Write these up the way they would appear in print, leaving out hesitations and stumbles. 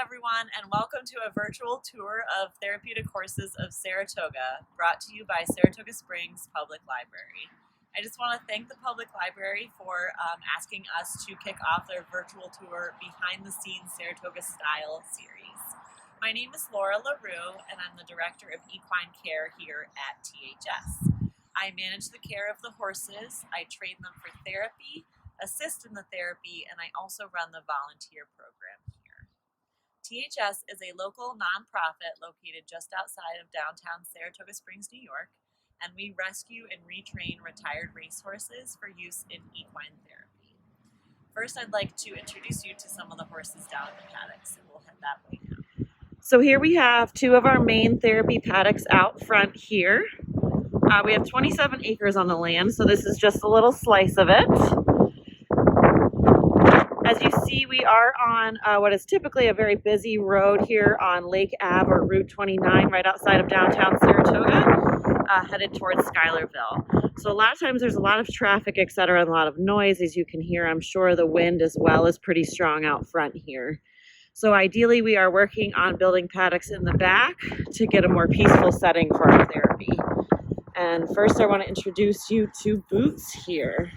everyone, and welcome to a virtual tour of Therapeutic Horses of Saratoga, brought to you by Saratoga Springs Public Library. I just want to thank the Public Library for asking us to kick off their virtual tour behind the scenes Saratoga style series. My name is LaRue, and I'm the Director of Equine Care here at THS. I manage the care of the horses, I train them for therapy, assist in the therapy, and I also run the volunteer program here. THS is a local nonprofit located just outside of downtown Saratoga Springs, New York, and we rescue and retrain retired racehorses for use in equine therapy. First, I'd like to introduce you to some of the horses down in the paddocks, and we'll head that way now. So here we have two of our main therapy paddocks out front here. We have 27 acres on the land, so this is just a little slice of it. As you see, we are on what is typically a very busy road here on Lake Ave or Route 29 right outside of downtown Saratoga, headed towards Schuylerville. So a lot of times there's a lot of traffic, etc., and a lot of noise. As you can hear, I'm sure the wind as well is pretty strong out front here. So ideally we are working on building paddocks in the back to get a more peaceful setting for our therapy. And first I want to introduce you to Boots here.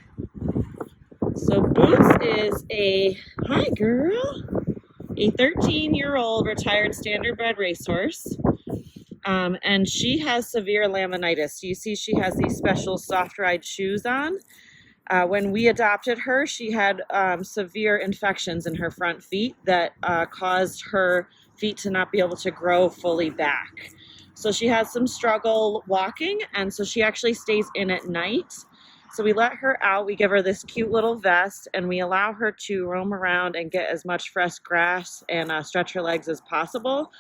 So Boots is a 13-year-old retired standardbred racehorse. And she has severe laminitis. You see she has these special soft ride shoes on. When we adopted her, she had severe infections in her front feet that caused her feet to not be able to grow fully back. So she has some struggle walking, and so she actually stays in at night. So we let her out, we give her this cute little vest, and we allow her to roam around and get as much fresh grass and stretch her legs as possible.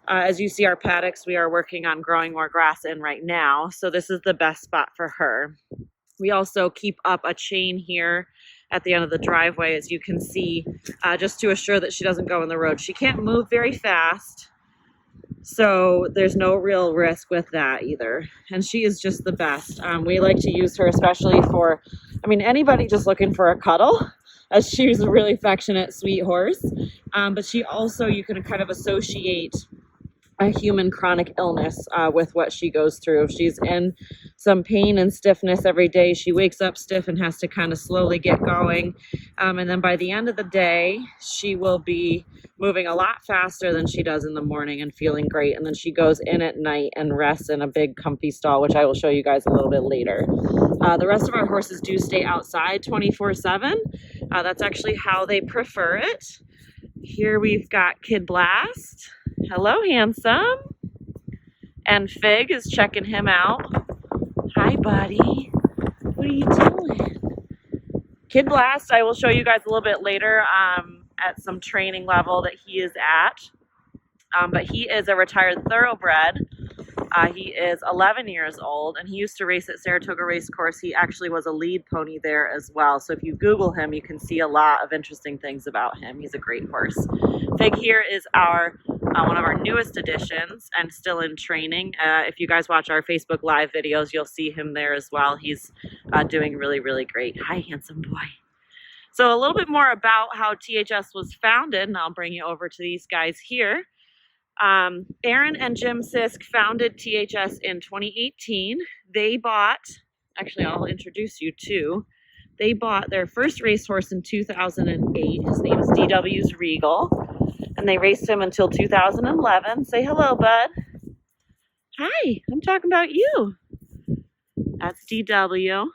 As you see our paddocks, we are working on growing more grass in right now, so this is the best spot for her. We also keep up a chain here at the end of the driveway, as you can see, just to assure that she doesn't go in the road. She can't move very fast, so there's no real risk with that either. And she is just the best. We like to use her especially for, anybody just looking for a cuddle, as she's a really affectionate, sweet horse. But she also, you can kind of associate a human chronic illness with what she goes through. If she's in some pain and stiffness every day, she wakes up stiff and has to kind of slowly get going. And then by the end of the day, she will be moving a lot faster than she does in the morning and feeling great. And then she goes in at night and rests in a big comfy stall, which I will show you guys a little bit later. The rest of our horses do stay outside 24/7. That's actually how they prefer it. Here we've got Kid Blast. Hello, handsome. And Fig is checking him out. Hi, buddy. What are you doing? Kid Blast, I will show you guys a little bit later at some training level that he is at. But he is a retired thoroughbred. He is 11 years old, and he used to race at Saratoga Racecourse. He actually was a lead pony there as well. So if you Google him, you can see a lot of interesting things about him. He's a great horse. Fig here is our one of our newest additions and still in training. If you guys watch our Facebook Live videos, you'll see him there as well. He's doing really, really great. Hi, handsome boy. So a little bit more about how THS was founded, and I'll bring you over to these guys here. Aaron and Jim Sisk founded THS in 2018. They bought, actually I'll introduce you to, they bought their first racehorse in 2008. His name is DW's Regal, and they raced him until 2011. Say hello, bud. Hi, I'm talking about you. That's DW.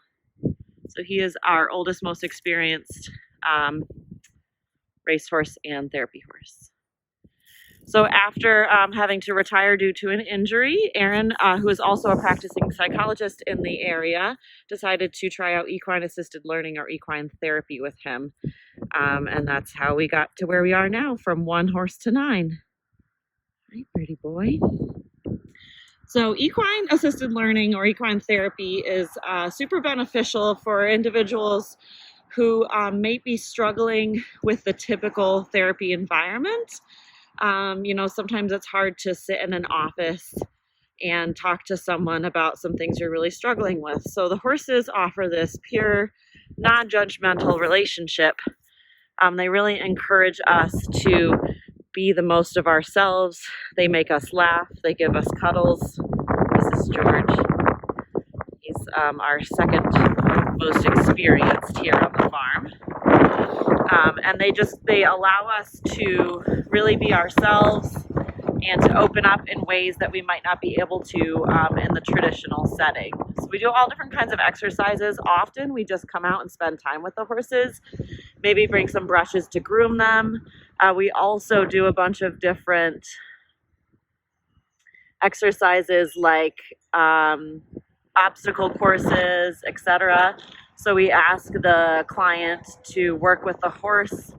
So he is our oldest, most experienced racehorse and therapy horse. So after having to retire due to an injury, Aaron, who is also a practicing psychologist in the area, decided to try out equine assisted learning or equine therapy with him. And that's how we got to where we are now, from 1 horse to 9. Hi, pretty boy. So equine assisted learning or equine therapy is super beneficial for individuals who may be struggling with the typical therapy environment. Sometimes it's hard to sit in an office and talk to someone about some things you're really struggling with. So the horses offer this pure, non-judgmental relationship. They really encourage us to be the most of ourselves. They make us laugh. They give us cuddles. This is George. He's our second most experienced here on the farm. And they allow us to really be ourselves and to open up in ways that we might not be able to in the traditional setting. So we do all different kinds of exercises. Often we just come out and spend time with the horses, maybe bring some brushes to groom them. We also do a bunch of different exercises like obstacle courses, etc. So we ask the client to work with the horse,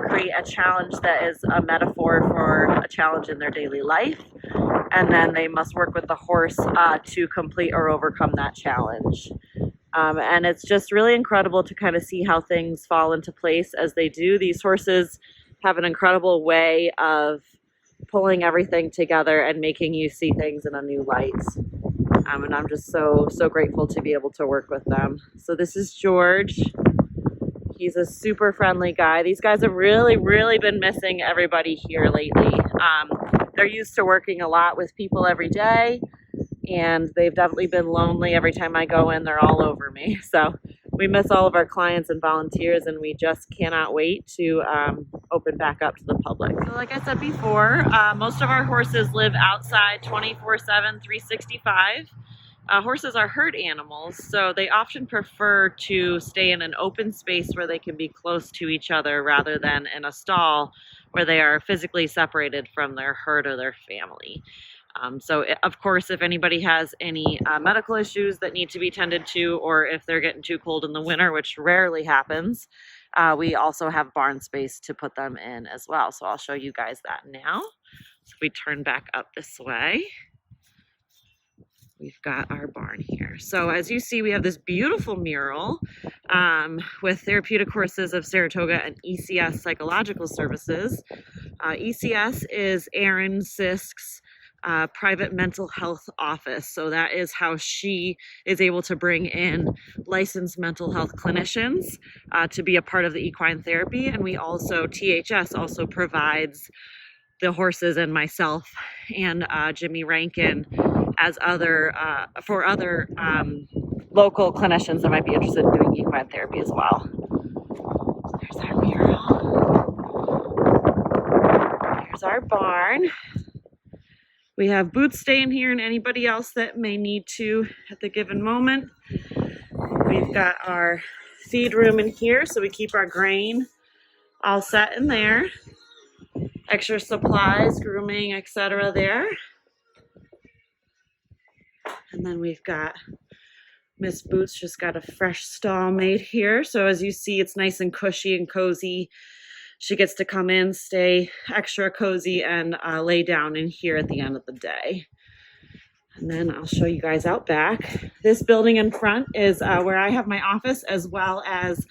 create a challenge that is a metaphor for a challenge in their daily life, and then they must work with the horse to complete or overcome that challenge. And it's just really incredible to kind of see how things fall into place as they do. These horses have an incredible way of pulling everything together and making you see things in a new light. And I'm just so grateful to be able to work with them. So this is George. He's a super friendly guy. These guys have really been missing everybody here lately. They're used to working a lot with people every day, and they've definitely been lonely. Every time I go in, they're all over me. So we miss all of our clients and volunteers, and we just cannot wait to open back up to the public. So like I said before, most of our horses live outside 24/7, 365. Horses are herd animals, so they often prefer to stay in an open space where they can be close to each other rather than in a stall where they are physically separated from their herd or their family. So of course, if anybody has any medical issues that need to be tended to, or if they're getting too cold in the winter, which rarely happens, we also have barn space to put them in as well. So I'll show you guys that now. So we turn back up this way. We've got our barn here. So as you see, we have this beautiful mural with Therapeutic Horses of Saratoga and ECS Psychological Services. ECS is Erin Sisk's private mental health office. So that is how she is able to bring in licensed mental health clinicians to be a part of the equine therapy. And we also, THS also provides the horses and myself and Jimmy Rankin as other local clinicians that might be interested in doing equine therapy as well. There's our mural. Here's our barn. We have Boots staying here and anybody else that may need to at the given moment. We've got our feed room in here, so we keep our grain all set in there. Extra supplies, grooming, etc. there. And then we've got Miss Boots just got a fresh stall made here. So as you see, it's nice and cushy and cozy. She gets to come in, stay extra cozy, and lay down in here at the end of the day. And then I'll show you guys out back. This building in front is where I have my office, as well as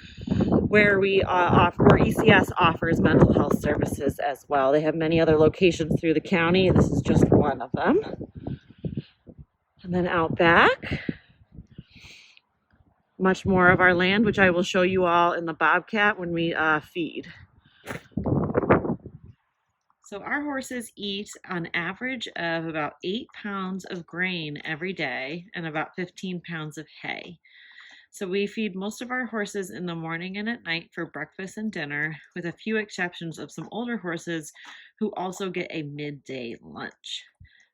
where where ECS offers mental health services as well. They have many other locations through the county. This is just one of them. And then out back, much more of our land, which I will show you all in the Bobcat when we feed. So our horses eat an average of about 8 pounds of grain every day and about 15 pounds of hay. So we feed most of our horses in the morning and at night for breakfast and dinner, with a few exceptions of some older horses who also get a midday lunch.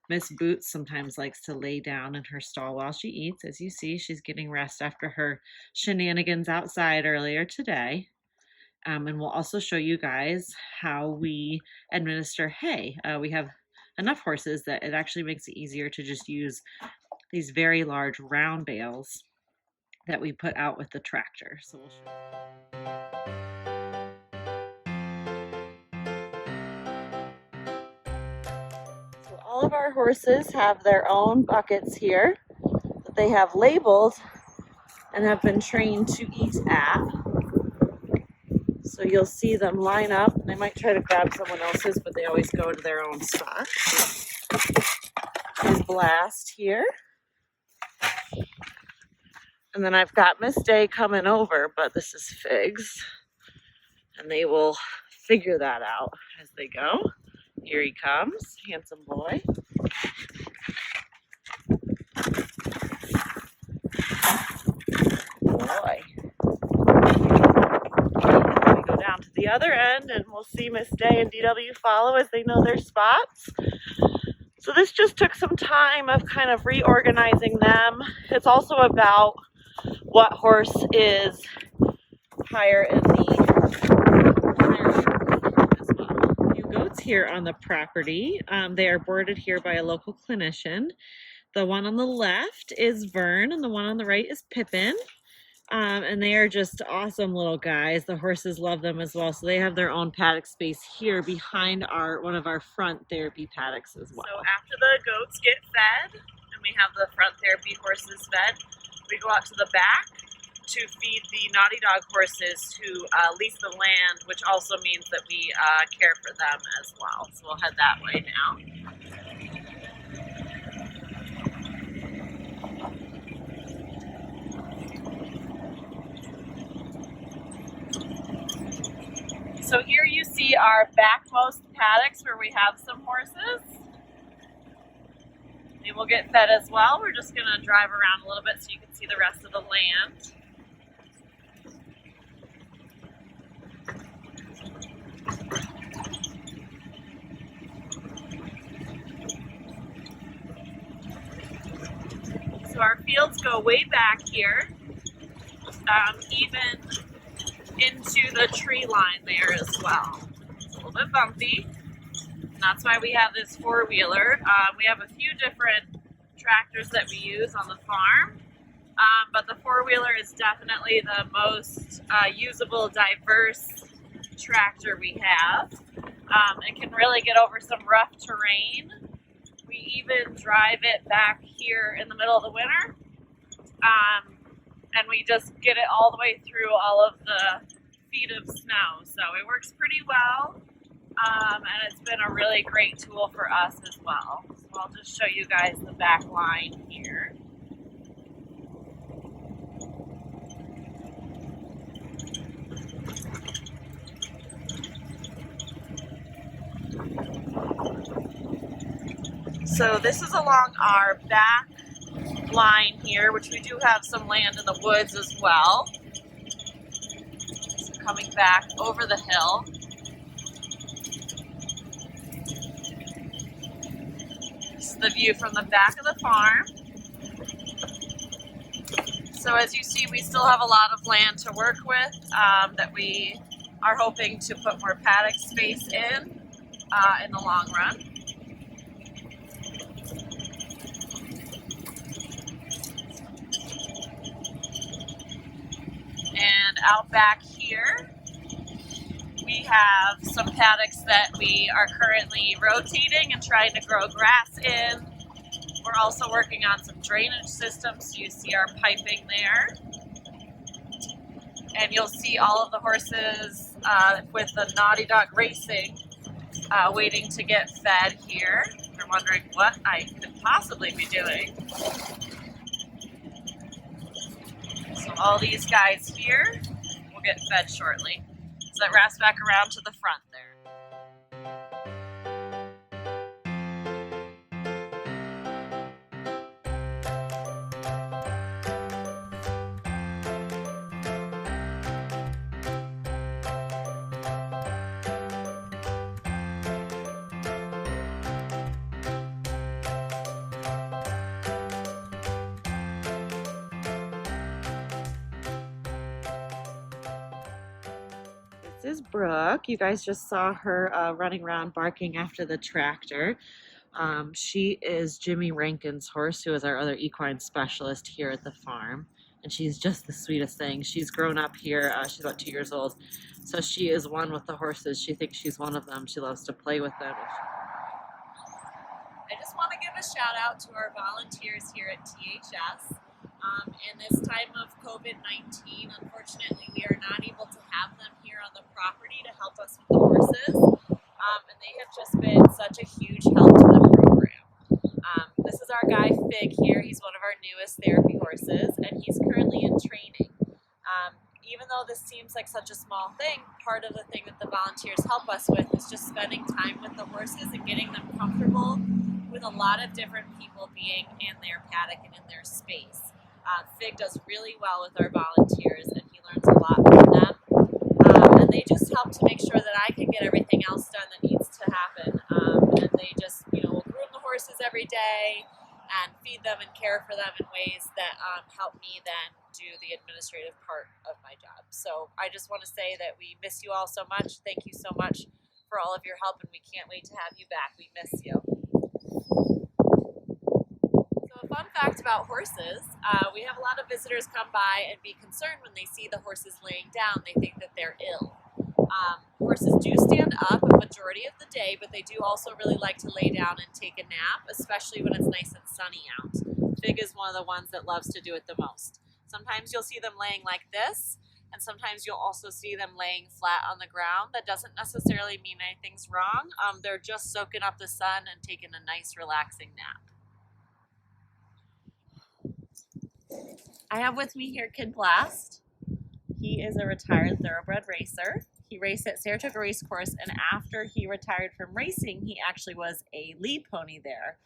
Miss Boots sometimes likes to lay down in her stall while she eats. As you see, she's getting rest after her shenanigans outside earlier today. And we'll also show you guys how we administer hay. We have enough horses that it actually makes it easier to just use these very large round bales that we put out with the tractor. So we'll show you. All of our horses have their own buckets here that they have labeled and have been trained to eat at. So you'll see them line up. They might try to grab someone else's, but they always go to their own spot. There's Blast here. And then I've got Miss Day coming over, but this is Figs. And they will figure that out as they go. Here he comes, handsome boy. Boy. We go down to the other end and we'll see Miss Day and DW follow as they know their spots. So this just took some time of kind of reorganizing them. It's also about what horse is higher in the as well. A few goats here on the property. They are boarded here by a local clinician. The one on the left is Vern and the one on the right is Pippin. And they are just awesome little guys. The horses love them as well. So they have their own paddock space here behind one of our front therapy paddocks as well. So after the goats get fed and we have the front therapy horses fed, we go out to the back to feed the naughty dog horses who lease the land, which also means that we care for them as well. So we'll head that way now. So here you see our backmost paddocks where we have some horses. They will get fed as well. We're just going to drive around a little bit so you can see the rest of the land. So our fields go way back here, even into the tree line there as well. It's a little bit bumpy. And that's why we have this four-wheeler. We have a few different tractors that we use on the farm, but the four-wheeler is definitely the most usable, diverse tractor we have. It can really get over some rough terrain. We even drive it back here in the middle of the winter. And we just get it all the way through all of the feet of snow. So it works pretty well, and it's been a really great tool for us as well. So I'll just show you guys the back line here. So this is along our back line here, which we do have some land in the woods as well. So coming back over the hill. This is the view from the back of the farm. So as you see, we still have a lot of land to work with that we are hoping to put more paddock space in the long run. And out back here, we have some paddocks that we are currently rotating and trying to grow grass in. We're also working on some drainage systems, so you see our piping there. And you'll see all of the horses with the Naughty Dog Racing waiting to get fed here. They're wondering what I could possibly be doing. So all these guys here will get fed shortly. So that wraps back around to the front there. This is Brooke. You guys just saw her running around barking after the tractor. She is Jimmy Rankin's horse, who is our other equine specialist here at the farm. And she's just the sweetest thing. She's grown up here. She's about 2 years old. So she is one with the horses. She thinks she's one of them. She loves to play with them. I just want to give a shout out to our volunteers here at THS. In this time of COVID-19, unfortunately, we are not able to have them here on the property to help us with the horses, and they have just been such a huge help to the program. This is our guy Fig here. He's one of our newest therapy horses, and he's currently in training. even though this seems like such a small thing, part of the thing that the volunteers help us with is just spending time with the horses and getting them comfortable with a lot of different people being in their paddock and in their space. Fig does really well with our volunteers, and he learns a lot from them. And they just help to make sure that I can get everything else done that needs to happen. And they just, will groom the horses every day and feed them and care for them in ways that help me then do the administrative part of my job. So I just want to say that we miss you all so much. Thank you so much for all of your help, and we can't wait to have you back. We miss you. So a fun fact about horses, we have a lot of visitors come by and be concerned when they see the horses laying down. They think that they're ill. Horses do stand up a majority of the day, but they do also really like to lay down and take a nap, especially when it's nice and sunny out. Fig is one of the ones that loves to do it the most. Sometimes you'll see them laying like this, and sometimes you'll also see them laying flat on the ground. That doesn't necessarily mean anything's wrong. They're just soaking up the sun and taking a nice relaxing nap. I have with me here Kid Blast. He is a retired thoroughbred racer. He raced at Saratoga Racecourse, and after he retired from racing, he actually was a lead pony there.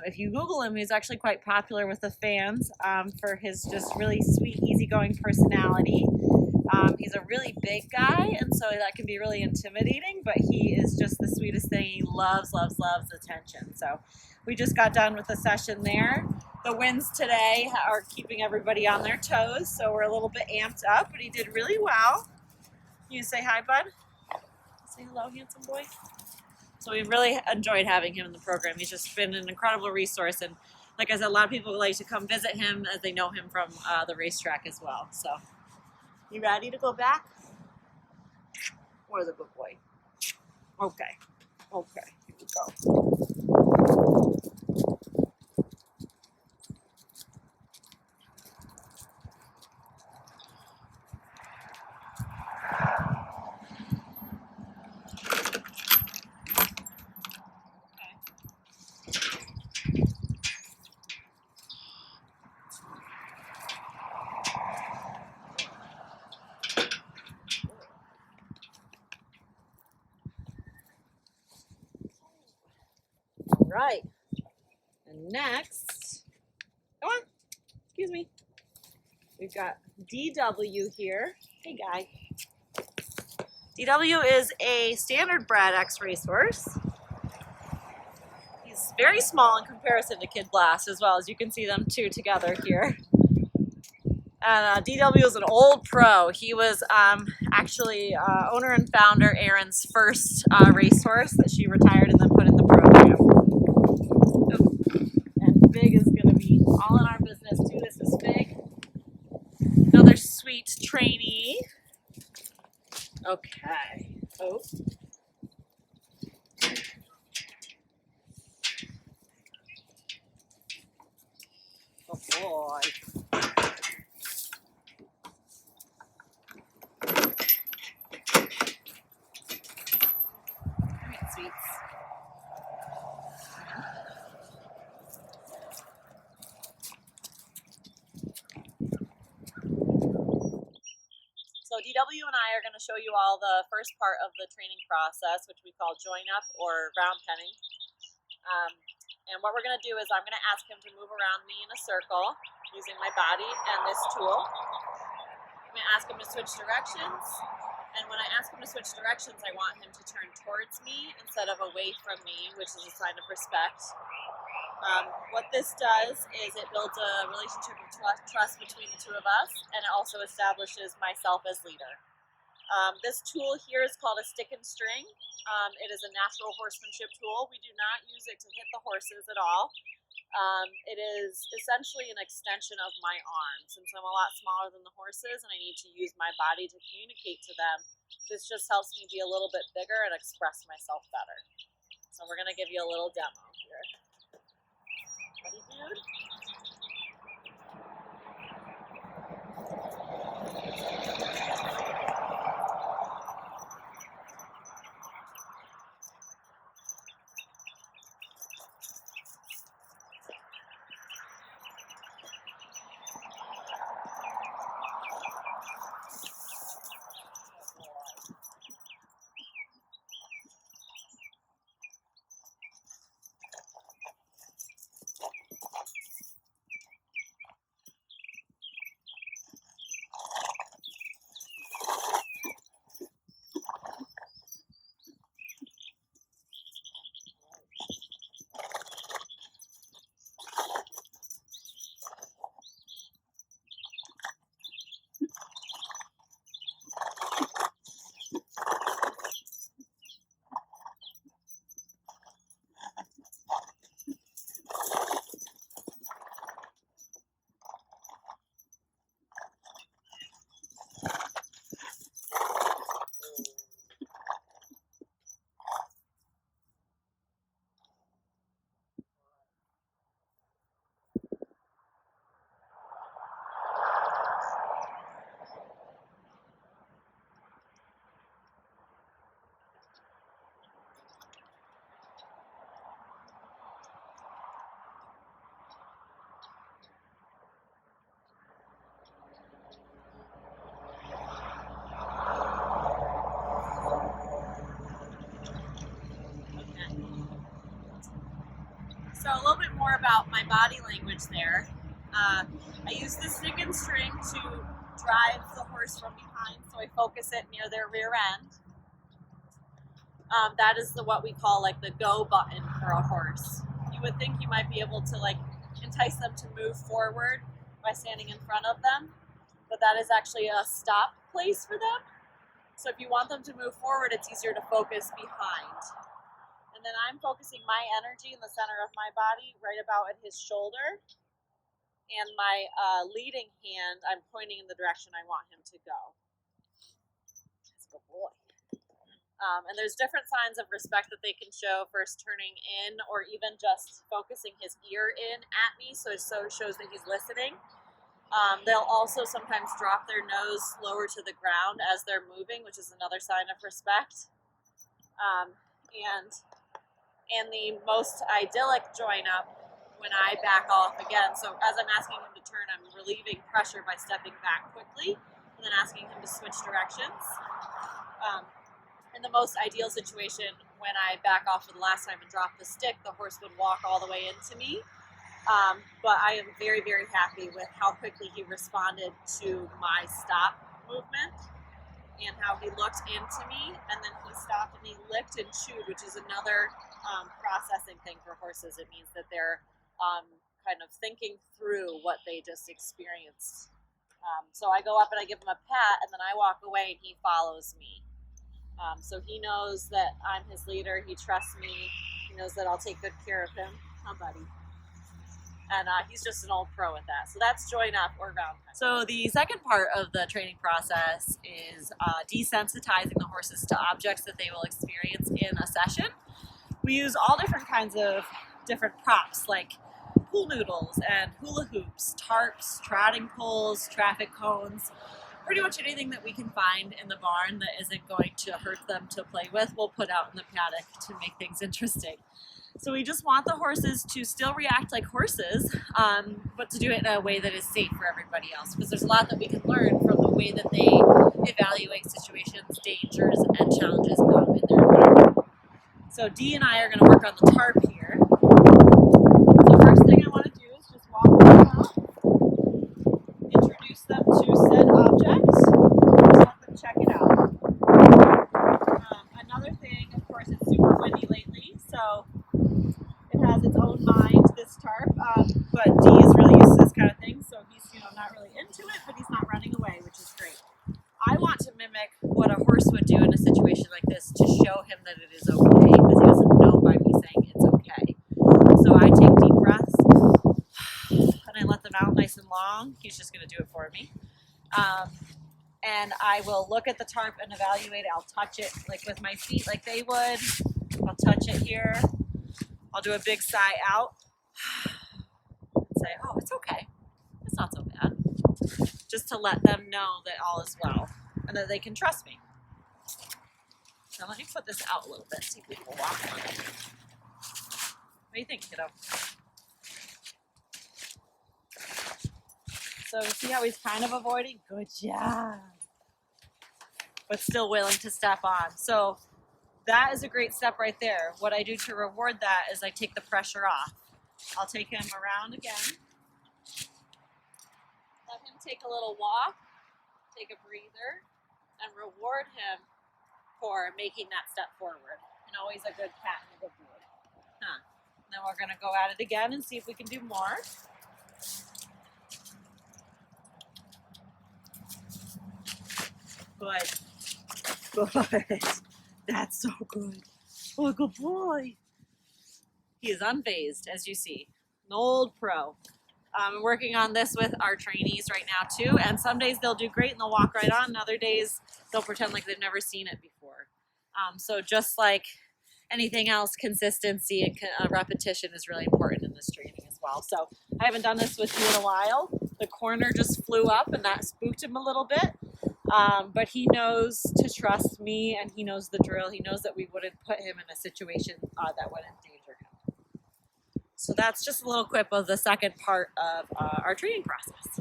If you Google him, he's actually quite popular with the fans for his just really sweet, easygoing personality. He's a really big guy, and so that can be really intimidating, but he is just the sweetest thing. He loves, loves, loves attention. So we just got done with the session there. The winds today are keeping everybody on their toes, so we're a little bit amped up, but he did really well. You say hi, bud? Say hello, handsome boy. So we really enjoyed having him in the program. He's just been an incredible resource, and like I said, a lot of people like to come visit him as they know him from the racetrack as well. So, you ready to go back? What is a good boy? Okay, here we go. Right, and next, come on, excuse me, we've got DW here. Hey, guy. DW is a standard bred X-racehorse. He's very small in comparison to Kid Blast as well, as you can see them two together here. And DW is an old pro. He was actually owner and founder Erin's first racehorse that she retired and then put in the program. And Fig is going to be all in our business too. This is Fig, another sweet trainee. Okay. Oh. Oh boy. Sweets. So DW and I are going to show you all the first part of the training process, which we call join up or round penning. And what we're going to do is I'm going to ask him to move around me in a circle using my body and this tool. I'm going to ask him to switch directions. And when I ask him to switch directions, I want him to turn towards me instead of away from me, which is a sign of respect. What this does is it builds a relationship of trust between the two of us, and it also establishes myself as leader. This tool here is called a stick and string. It is a natural horsemanship tool. We do not use it to hit the horses at all. It is essentially an extension of my arm. Since I'm a lot smaller than the horses and I need to use my body to communicate to them, this just helps me be a little bit bigger and express myself better. So we're going to give you a little demo here. Ready, dude? So a little bit more about my body language there. I use the stick and string to drive the horse from behind, so I focus it near their rear end. That is what we call like the go button for a horse. You would think you might be able to like entice them to move forward by standing in front of them, but that is actually a stop place for them. So if you want them to move forward, it's easier to focus behind. And then I'm focusing my energy in the center of my body, right about at his shoulder. And my leading hand, I'm pointing in the direction I want him to go. That's a good boy. And there's different signs of respect that they can show, first turning in or even just focusing his ear in at me, so it shows that he's listening. They'll also sometimes drop their nose lower to the ground as they're moving, which is another sign of respect. And the most idyllic join up when I back off again. So as I'm asking him to turn, I'm relieving pressure by stepping back quickly and then asking him to switch directions. In the most ideal situation, when I back off for the last time and drop the stick, the horse would walk all the way into me. But I am very, very happy with how quickly he responded to my stop movement and how he looked into me, and then he stopped and he licked and chewed, which is another processing thing for horses. It means that they're kind of thinking through what they just experienced. So I go up and I give him a pat, and then I walk away and he follows me. So he knows that I'm his leader. He trusts me. He knows that I'll take good care of him. Oh, buddy. And he's just an old pro at that. So that's join up or round time. So the second part of the training process is desensitizing the horses to objects that they will experience in a session. We use all different kinds of different props like pool noodles and hula hoops, tarps, trotting poles, traffic cones. Pretty much anything that we can find in the barn that isn't going to hurt them to play with, we'll put out in the paddock to make things interesting. So we just want the horses to still react like horses, but to do it in a way that is safe for everybody else. Because there's a lot that we can learn from the way that they evaluate situations, dangers, and challenges in their environment. So Dee and I are going to work on the tarp here. So first thing I want to do is just walk them up, introduce them to said objects, let them check it out. Another thing, of course, it's super windy lately, so has its own mind, this tarp, but Dee is really used to this kind of thing, so he's not really into it, but he's not running away, which is great. I want to mimic what a horse would do in a situation like this to show him that it is okay, because he doesn't know by me saying it's okay. So I take deep breaths, and I let them out nice and long. He's just going to do it for me. And I will look at the tarp and evaluate it. I'll touch it like with my feet like they would. I'll touch it here. I'll do a big sigh out and say, oh, it's okay. It's not so bad. Just to let them know that all is well and that they can trust me. Now let me put this out a little bit so you can walk on it. What do you think, kiddo? So see how he's kind of avoiding? Good job. But still willing to step on. So that is a great step right there. What I do to reward that is I take the pressure off. I'll take him around again. Let him take a little walk, take a breather, and reward him for making that step forward. And always a good cat and a good boy. Then we're going to go at it again and see if we can do more. Good. That's so good. Oh, good boy. He is unfazed, as you see. An old pro. I'm working on this with our trainees right now, too. And some days they'll do great and they'll walk right on. And other days they'll pretend like they've never seen it before. So just like anything else, consistency and repetition is really important in this training as well. So I haven't done this with you in a while. The corner just flew up and that spooked him a little bit. But he knows to trust me and he knows the drill. He knows that we wouldn't put him in a situation that would endanger him. So that's just a little quip of the second part of our training process.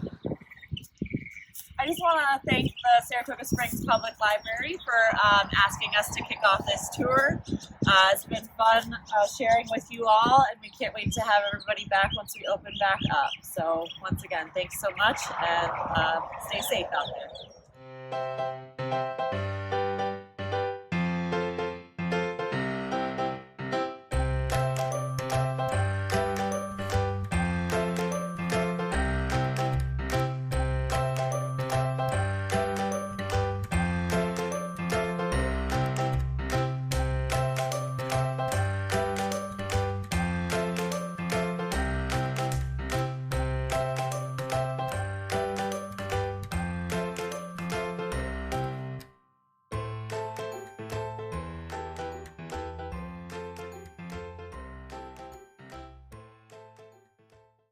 I just want to thank the Saratoga Springs Public Library for asking us to kick off this tour. It's been fun sharing with you all, and we can't wait to have everybody back once we open back up. So once again, thanks so much, and stay safe out there.